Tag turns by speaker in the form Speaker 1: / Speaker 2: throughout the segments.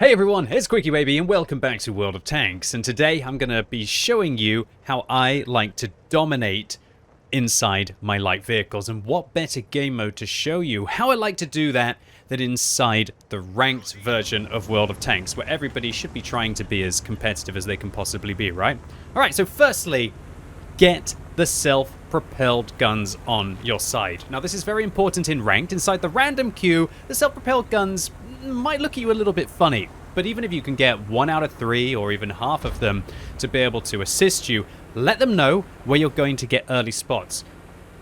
Speaker 1: Hey everyone, it's QuickyBaby and welcome back to World of Tanks, and today I'm going to be showing you how I like to dominate inside my light vehicles, and what better game mode to show you how I like to do that than inside the ranked version of World of Tanks, where everybody should be trying to be as competitive as they can possibly be, right? Alright, so firstly, get the self-propelled guns on your side. Now this is very important in ranked. Inside the random queue, the self-propelled guns might look at you a little bit funny, but even if you can get 1 out of 3 or even half of them to be able to assist you, let them know where you're going to get early spots.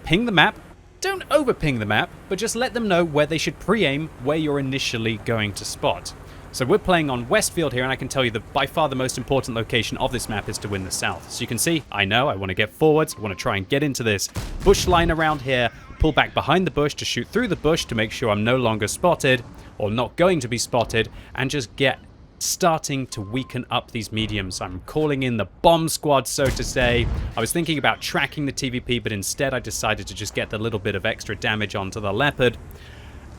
Speaker 1: Ping the map. Don't over ping the map, but just let them know where they should pre-aim where you're initially going to spot. So we're playing on Westfield here, and I can tell you that by far the most important location of this map is to win the south. So you can see, I know, I want to get forwards, I want to try and get into this bush line around here, pull back behind the bush to shoot through the bush to make sure I'm no longer spotted, or not going to be spotted, and just get starting to weaken up these mediums. I'm calling in the bomb squad, so to say. I was thinking about tracking the TVP, but instead I decided to just get the little bit of extra damage onto the Leopard.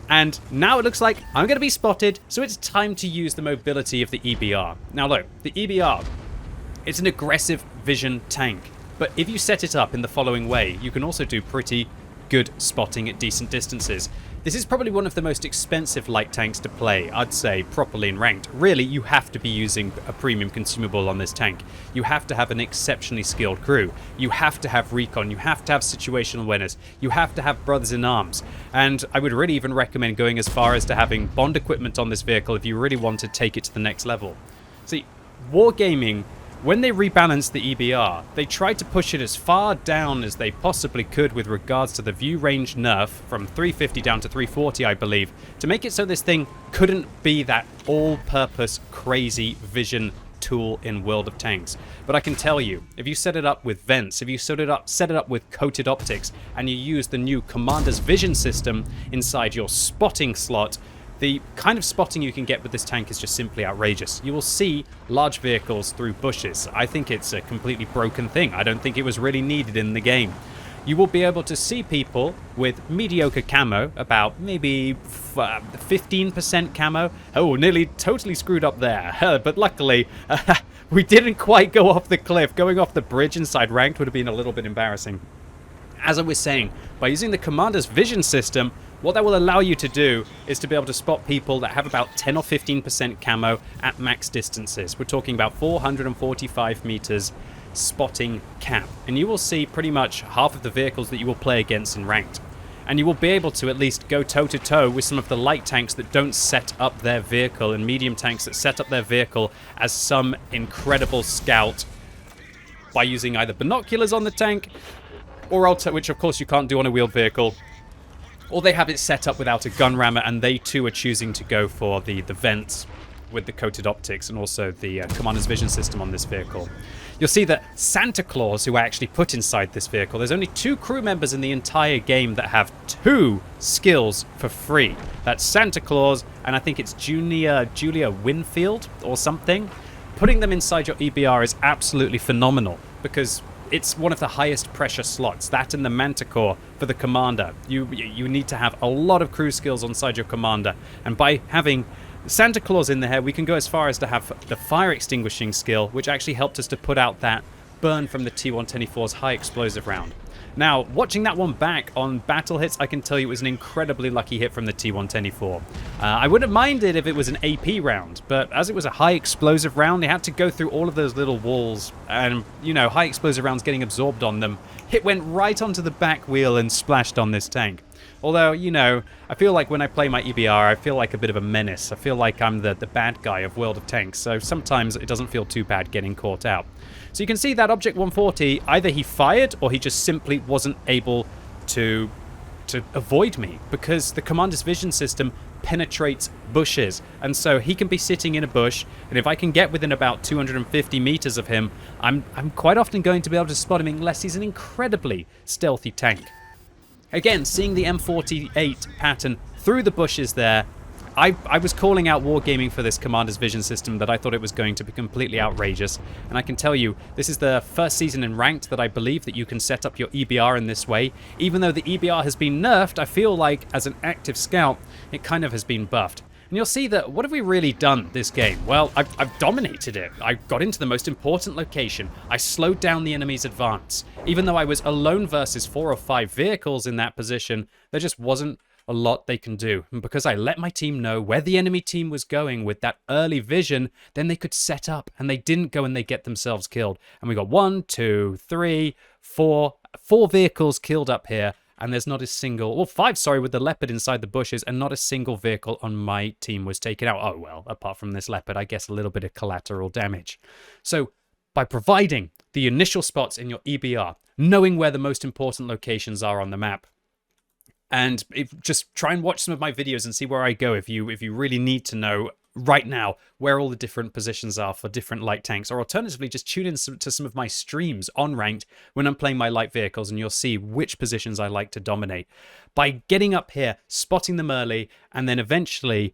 Speaker 1: And now it looks like I'm going to be spotted, so it's time to use the mobility of the EBR. Now look, the EBR, it's an aggressive vision tank, but if you set it up in the following way, you can also do pretty good spotting at decent distances. This is probably one of the most expensive light tanks to play, I'd say, properly in ranked. Really, you have to be using a premium consumable on this tank. You have to have an exceptionally skilled crew. You have to have recon. You have to have situational awareness. You have to have brothers in arms. And I would really even recommend going as far as to having bond equipment on this vehicle if you really want to take it to the next level. See, Wargaming, when they rebalanced the EBR, they tried to push it as far down as they possibly could with regards to the view range nerf from 350 down to 340, I believe, to make it so this thing couldn't be that all-purpose crazy vision tool in World of Tanks. But I can tell you, if you set it up with vents, if you set it up with coated optics, and you use the new Commander's Vision system inside your spotting slot, the kind of spotting you can get with this tank is just simply outrageous. You will see large vehicles through bushes. I think it's a completely broken thing. I don't think it was really needed in the game. You will be able to see people with mediocre camo, about maybe 15% camo. Oh, nearly totally screwed up there. But luckily, we didn't quite go off the cliff. Going off the bridge inside ranked would have been a little bit embarrassing. As I was saying, by using the Commander's Vision system, what that will allow you to do is to be able to spot people that have about 10 or 15% camo at max distances. We're talking about 445 meters spotting cap. And you will see pretty much half of the vehicles that you will play against in ranked. And you will be able to at least go toe-to-toe with some of the light tanks that don't set up their vehicle, and medium tanks that set up their vehicle as some incredible scout by using either binoculars on the tank, or which of course you can't do on a wheeled vehicle, or they have it set up without a gun rammer, and they too are choosing to go for the vents with the coated optics and also the Commander's Vision system on this vehicle. You'll see that Santa Claus, who I actually put inside this vehicle, there's only 2 crew members in the entire game that have 2 skills for free. That's Santa Claus, and I think it's Julia Winfield or something. Putting them inside your EBR is absolutely phenomenal, because it's one of the highest pressure slots, that and the Manticore for the Commander. You need to have a lot of crew skills inside your Commander, and by having Santa Claus in there, we can go as far as to have the fire extinguishing skill, which actually helped us to put out that burn from the T-124's high explosive round. Now, watching that one back on battle hits, I can tell you it was an incredibly lucky hit from the T-124. I wouldn't mind it if it was an AP round, but as it was a high explosive round, they had to go through all of those little walls, and, you know, high explosive rounds getting absorbed on them. It went right onto the back wheel and splashed on this tank. Although, you know, I feel like when I play my EBR, I feel like a bit of a menace. I feel like I'm the bad guy of World of Tanks, so sometimes it doesn't feel too bad getting caught out. So you can see that Object 140, either he fired or he just simply wasn't able to avoid me, because the Commander's Vision system penetrates bushes, and so he can be sitting in a bush, and if I can get within about 250 meters of him, I'm quite often going to be able to spot him, unless he's an incredibly stealthy tank. Again, seeing the M48 pattern through the bushes there, I was calling out Wargaming for this Commander's Vision system, that I thought it was going to be completely outrageous. And I can tell you, this is the first season in Ranked that I believe that you can set up your EBR in this way. Even though the EBR has been nerfed, I feel like as an active scout, it kind of has been buffed. And you'll see that, what have we really done this game? Well, I've dominated it. I got into the most important location. I slowed down the enemy's advance. Even though I was alone versus 4 or 5 vehicles in that position, there just wasn't a lot they can do. And because I let my team know where the enemy team was going with that early vision, then they could set up, and they didn't go and they get themselves killed. And we got 1, 2, 3, 4 vehicles killed up here. And there's not a single, well, 5, sorry, with the leopard inside the bushes, and not a single vehicle on my team was taken out. Oh, well, apart from this leopard, I guess a little bit of collateral damage. So by providing the initial spots in your EBR, knowing where the most important locations are on the map, and just try and watch some of my videos and see where I go if you really need to know right now where all the different positions are for different light tanks, or alternatively just tune in to some of my streams on ranked when I'm playing my light vehicles, and you'll see which positions I like to dominate. By getting up here, spotting them early, and then eventually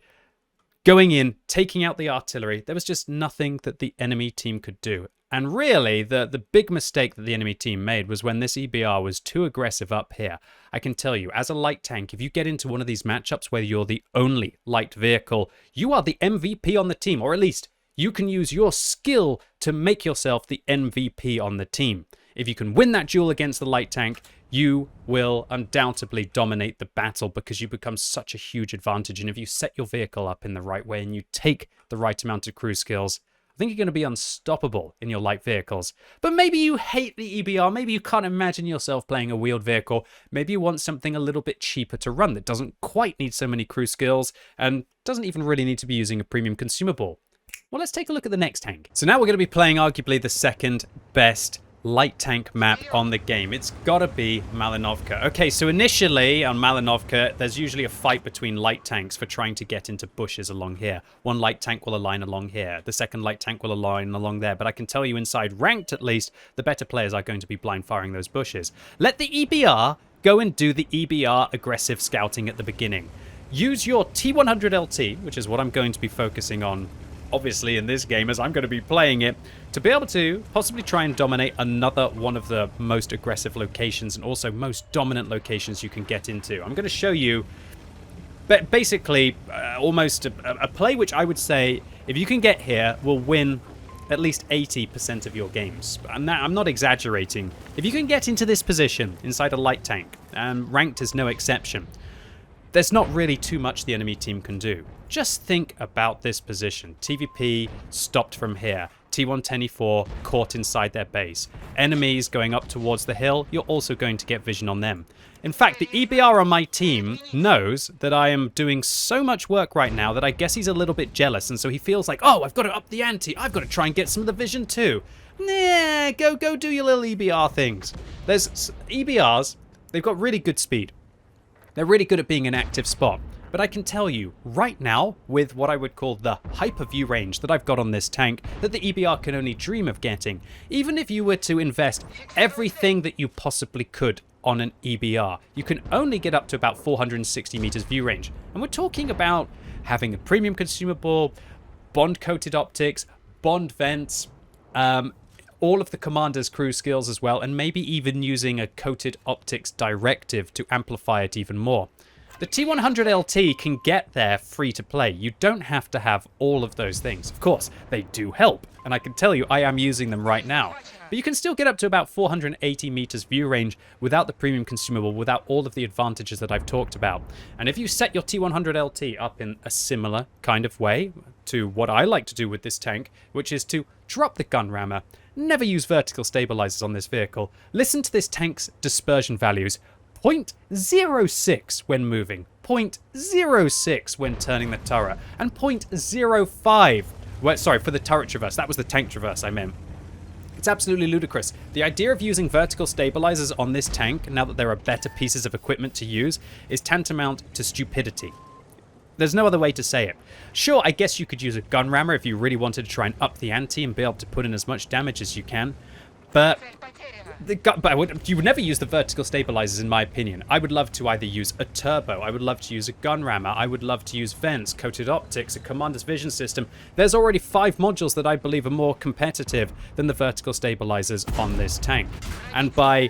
Speaker 1: going in, taking out the artillery, there was just nothing that the enemy team could do. And really, the big mistake that the enemy team made was when this EBR was too aggressive up here. I can tell you, as a light tank, if you get into one of these matchups where you're the only light vehicle, you are the MVP on the team, or at least you can use your skill to make yourself the MVP on the team. If you can win that duel against the light tank, you will undoubtedly dominate the battle because you become such a huge advantage. And if you set your vehicle up in the right way and you take the right amount of crew skills, I think you're going to be unstoppable in your light vehicles. But maybe you hate the EBR. Maybe you can't imagine yourself playing a wheeled vehicle. Maybe you want something a little bit cheaper to run that doesn't quite need so many crew skills and doesn't even really need to be using a premium consumable. Well, let's take a look at the next tank. So now we're going to be playing arguably the second best light tank map on the game. It's gotta be Malinovka. Okay, so initially on Malinovka, there's usually a fight between light tanks for trying to get into bushes along here. One light tank will align along here. The second light tank will align along there. But I can tell you inside ranked, at least, the better players are going to be blind firing those bushes. Let the EBR go and do the EBR aggressive scouting at the beginning. Use your T100 LT, which is what I'm going to be focusing on obviously in this game as I'm going to be playing it, to be able to possibly try and dominate another one of the most aggressive locations and also most dominant locations you can get into. I'm going to show you basically almost a play which I would say, if you can get here, will win at least 80% of your games. And I'm not exaggerating. If you can get into this position inside a light tank, and ranked is no exception, there's not really too much the enemy team can do. Just think about this position. TVP stopped from here. T110E4 caught inside their base. Enemies going up towards the hill, you're also going to get vision on them. In fact, the EBR on my team knows that I am doing so much work right now that I guess he's a little bit jealous, and so he feels like, oh, I've got to up the ante. I've got to try and get some of the vision too. Nah, go do your little EBR things. There's EBRs, they've got really good speed. They're really good at being an active spot. But I can tell you right now, with what I would call the hyper view range that I've got on this tank, that the EBR can only dream of getting. Even if you were to invest everything that you possibly could on an EBR, you can only get up to about 460 meters view range. And we're talking about having a premium consumable, bond-coated optics, bond vents, all of the commander's crew skills as well, and maybe even using a coated optics directive to amplify it even more. The T100 LT can get there free to play. You don't have to have all of those things. Of course, they do help, and I can tell you I am using them right now. But you can still get up to about 480 meters view range without the premium consumable, without all of the advantages that I've talked about. And if you set your T100 LT up in a similar kind of way to what I like to do with this tank, which is to drop the gun rammer, never use vertical stabilizers on this vehicle, listen to this tank's dispersion values, 0.06 when moving, 0.06 when turning the turret, and 0.05, well, sorry, for the turret traverse. That was the tank traverse I meant. It's absolutely ludicrous. The idea of using vertical stabilizers on this tank, now that there are better pieces of equipment to use, is tantamount to stupidity. There's no other way to say it. Sure, I guess you could use a gun rammer if you really wanted to try and up the ante and be able to put in as much damage as you can, but you would never use the vertical stabilizers, in my opinion. I would love to either use a turbo, I would love to use a gun rammer, I would love to use vents, coated optics, a commander's vision system. There's already 5 modules that I believe are more competitive than the vertical stabilizers on this tank. And by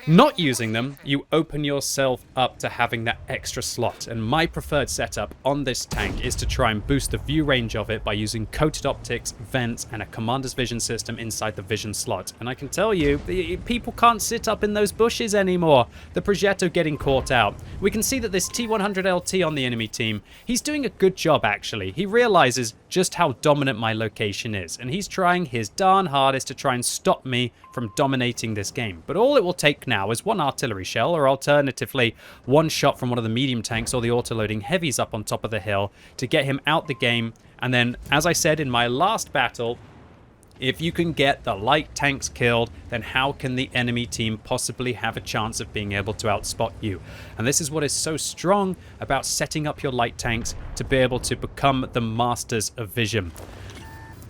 Speaker 1: Not using them, you open yourself up to having that extra slot, and my preferred setup on this tank is to try and boost the view range of it by using coated optics, vents, and a commander's vision system inside the vision slot. And I can tell you, people can't sit up in those bushes anymore. The Progetto getting caught out. We can see that this T100LT on the enemy team, he's doing a good job actually. He realizes just how dominant my location is, and he's trying his darn hardest to try and stop me from dominating this game. But all it will take now is one artillery shell, or alternatively one shot from one of the medium tanks or the auto-loading heavies up on top of the hill to get him out the game. And then, as I said in my last battle, if you can get the light tanks killed, then how can the enemy team possibly have a chance of being able to outspot you? And this is what is so strong about setting up your light tanks to be able to become the masters of vision.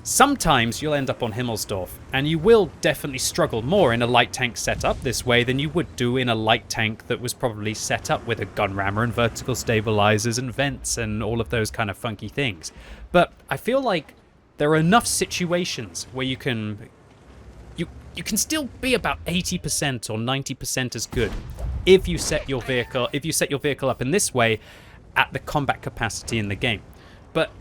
Speaker 1: Sometimes you'll end up on Himmelsdorf, and you will definitely struggle more in a light tank setup this way than you would do in a light tank that was probably set up with a gun rammer and vertical stabilizers and vents and all of those kind of funky things. But I feel like there are enough situations where you can still be about 80% or 90% as good if you set your vehicle up in this way at the combat capacity in the game. But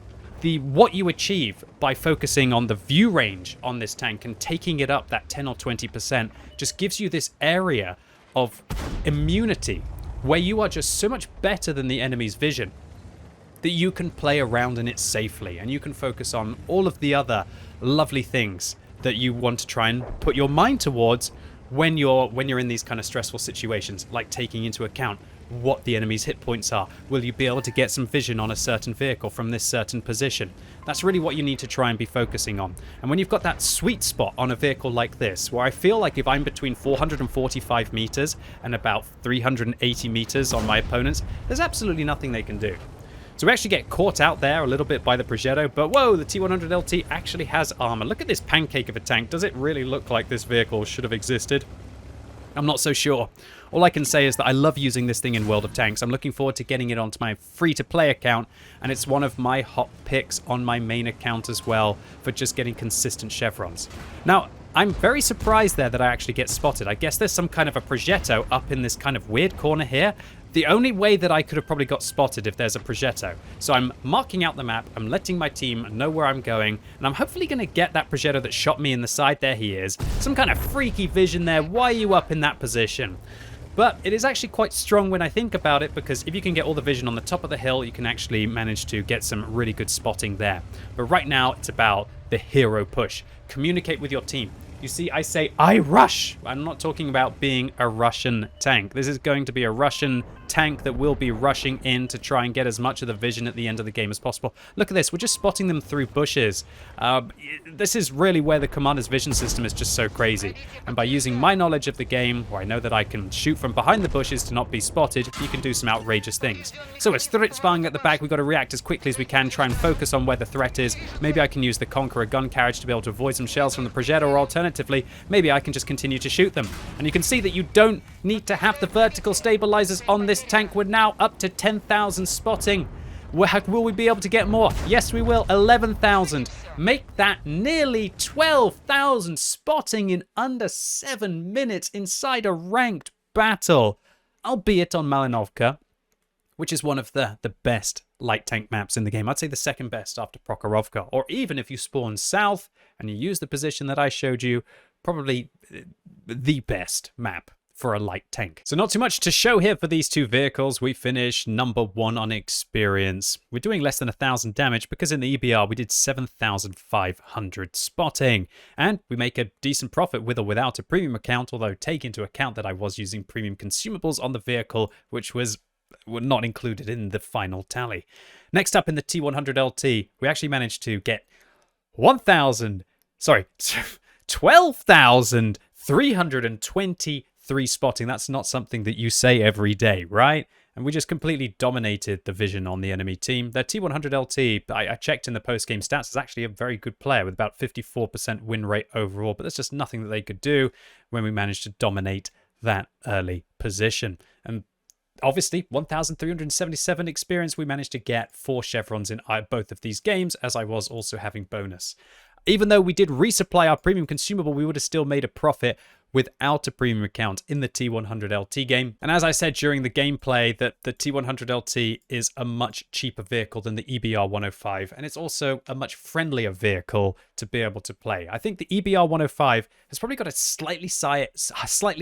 Speaker 1: what you achieve by focusing on the view range on this tank and taking it up that 10 or 20% just gives you this area of immunity where you are just so much better than the enemy's vision that you can play around in it safely, and you can focus on all of the other lovely things that you want to try and put your mind towards when you're in these kind of stressful situations, like taking into account what the enemy's hit points are. Will you be able to get some vision on a certain vehicle from this certain position? That's really what you need to try and be focusing on. And when you've got that sweet spot on a vehicle like this, where I feel like if I'm between 445 meters and about 380 meters on my opponents, there's absolutely nothing they can do. So we actually get caught out there a little bit by the Progetto, but whoa, the T100LT actually has armor. Look at this pancake of a tank. Does it really look like this vehicle should have existed? I'm not so sure. All I can say is that I love using this thing in World of Tanks. I'm looking forward to getting it onto my free-to-play account, and it's one of my hot picks on my main account as well for just getting consistent chevrons. Now, I'm very surprised there that I actually get spotted. I guess there's some kind of a Progetto up in this kind of weird corner here. The only way that I could have probably got spotted if there's a Progetto. So I'm marking out the map, I'm letting my team know where I'm going, and I'm hopefully going to get that Progetto that shot me in the side. There he is. Some kind of freaky vision there. Why are you up in that position? But it is actually quite strong when I think about it, because if you can get all the vision on the top of the hill, you can actually manage to get some really good spotting there. But right now, it's about the hero push. Communicate with your team. You see, I say, I rush. I'm not talking about being a Russian tank. This is going to be a Russian tank that will be rushing in to try and get as much of the vision at the end of the game as possible. Look at this. We're just spotting them through bushes. This is really where the commander's vision system is just so crazy. And by using my knowledge of the game, where I know that I can shoot from behind the bushes to not be spotted, you can do some outrageous things. So as threat spying at the back, we've got to react as quickly as we can, try and focus on where the threat is. Maybe I can use the Conqueror gun carriage to be able to avoid some shells from the Progetto, or alternatively, maybe I can just continue to shoot them. And you can see that you don't need to have the vertical stabilizers on this tank. We're now up to 10,000 spotting. Will we be able to get more? Yes, we will. 11,000. Make that nearly 12,000 spotting in under 7 minutes inside a ranked battle, albeit on Malinovka, which is one of the best light tank maps in the game. I'd say the second best after Prokhorovka. Or even if you spawn south and you use the position that I showed you, probably the best map for a light tank. So not too much to show here for these two vehicles. We finish number 1 on experience. We're doing less than 1,000 damage because in the EBR we did 7,500 spotting. And we make a decent profit with or without a premium account, although take into account that I was using premium consumables on the vehicle, which were not included in the final tally. Next up in the T100LT, we actually managed to get 12,323 spotting. That's not something that you say every day, right? And we just completely dominated the vision on the enemy team. Their T100LT, I checked in the post-game stats, is actually a very good player with about 54% win rate overall, but there's just nothing that they could do when we managed to dominate that early position. And obviously, 1,377 experience. We managed to get 4 chevrons in both of these games, as I was also having bonus. Even though we did resupply our premium consumable, we would have still made a profit without a premium account in the T100LT game. And as I said during the gameplay, that the T100LT is a much cheaper vehicle than the EBR105, and it's also a much friendlier vehicle to be able to play. I think the EBR105 has probably got a slightly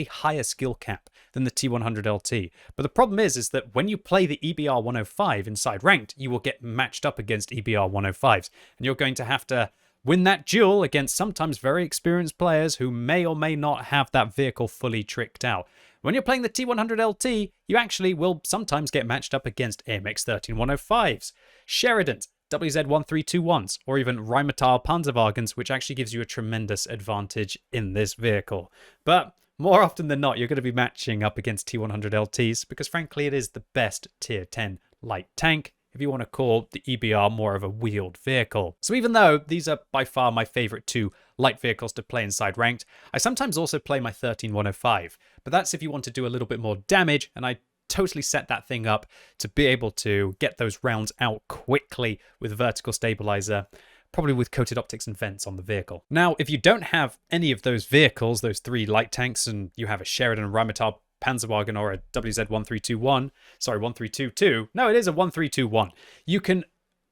Speaker 1: higher skill cap than the T100LT. But the problem is that when you play the EBR105 inside ranked, you will get matched up against EBR105s, and you're going to have to win that duel against sometimes very experienced players who may or may not have that vehicle fully tricked out. When you're playing the T100LT, you actually will sometimes get matched up against AMX 13105s, Sheridans, WZ1321s, or even Rheinmetall Panzerwagens, which actually gives you a tremendous advantage in this vehicle. But more often than not, you're going to be matching up against T100LTs because frankly, it is the best tier 10 light tank, if you want to call the EBR more of a wheeled vehicle. So even though these are by far my favorite two light vehicles to play inside ranked, I sometimes also play my 13105, but that's if you want to do a little bit more damage, and I totally set that thing up to be able to get those rounds out quickly with vertical stabilizer, probably with coated optics and vents on the vehicle. Now, if you don't have any of those vehicles, those three light tanks, and you have a Sheridan, Rheinmetall Panzerwagen, or a WZ1321, sorry, 1322. No, it is a 1321. You can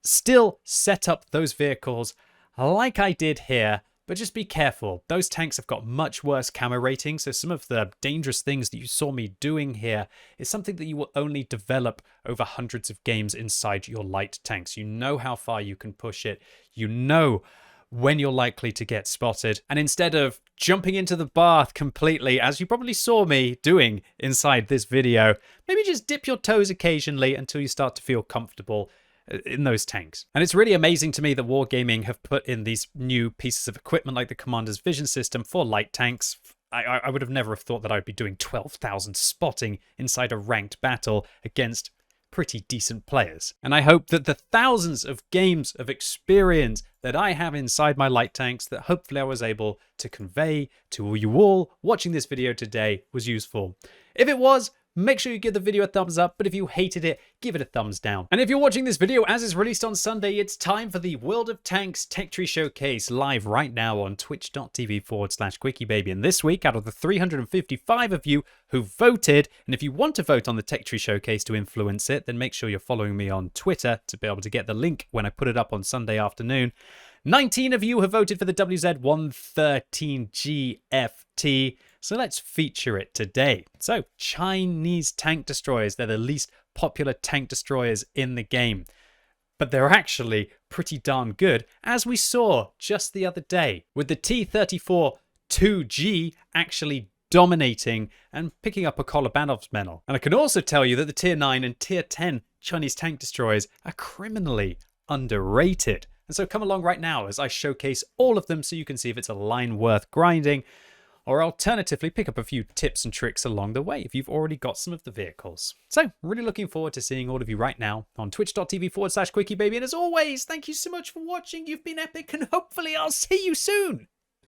Speaker 1: still set up those vehicles like I did here, but just be careful. Those tanks have got much worse camo ratings, so some of the dangerous things that you saw me doing here is something that you will only develop over hundreds of games inside your light tanks. You know how far you can push it. You know when you're likely to get spotted. And instead of jumping into the bath completely, as you probably saw me doing inside this video, maybe just dip your toes occasionally until you start to feel comfortable in those tanks. And it's really amazing to me that Wargaming have put in these new pieces of equipment like the Commander's Vision System for light tanks. I would have never have thought that I would be doing 12,000 spotting inside a ranked battle against pretty decent players. And I hope that the thousands of games of experience that I have inside my light tanks that hopefully I was able to convey to you all watching this video today was useful. If it was, make sure you give the video a thumbs up, but if you hated it, give it a thumbs down. And if you're watching this video as it's released on Sunday, it's time for the World of Tanks Tech Tree Showcase live right now on twitch.tv/QuickyBaby. And this week, out of the 355 of you who voted, and if you want to vote on the Tech Tree Showcase to influence it, then make sure you're following me on Twitter to be able to get the link when I put it up on Sunday afternoon. 19 of you have voted for the WZ113GFT, so let's feature it today. So, Chinese tank destroyers, they're the least popular tank destroyers in the game, but they're actually pretty darn good, as we saw just the other day, with the T-34-2G actually dominating and picking up a Kolobanov's medal. And I can also tell you that the Tier 9 and Tier 10 Chinese tank destroyers are criminally underrated. And so come along right now as I showcase all of them so you can see if it's a line worth grinding, or alternatively pick up a few tips and tricks along the way if you've already got some of the vehicles. So really looking forward to seeing all of you right now on twitch.tv/QuickyBaby. And as always, thank you so much for watching. You've been epic, and hopefully I'll see you soon.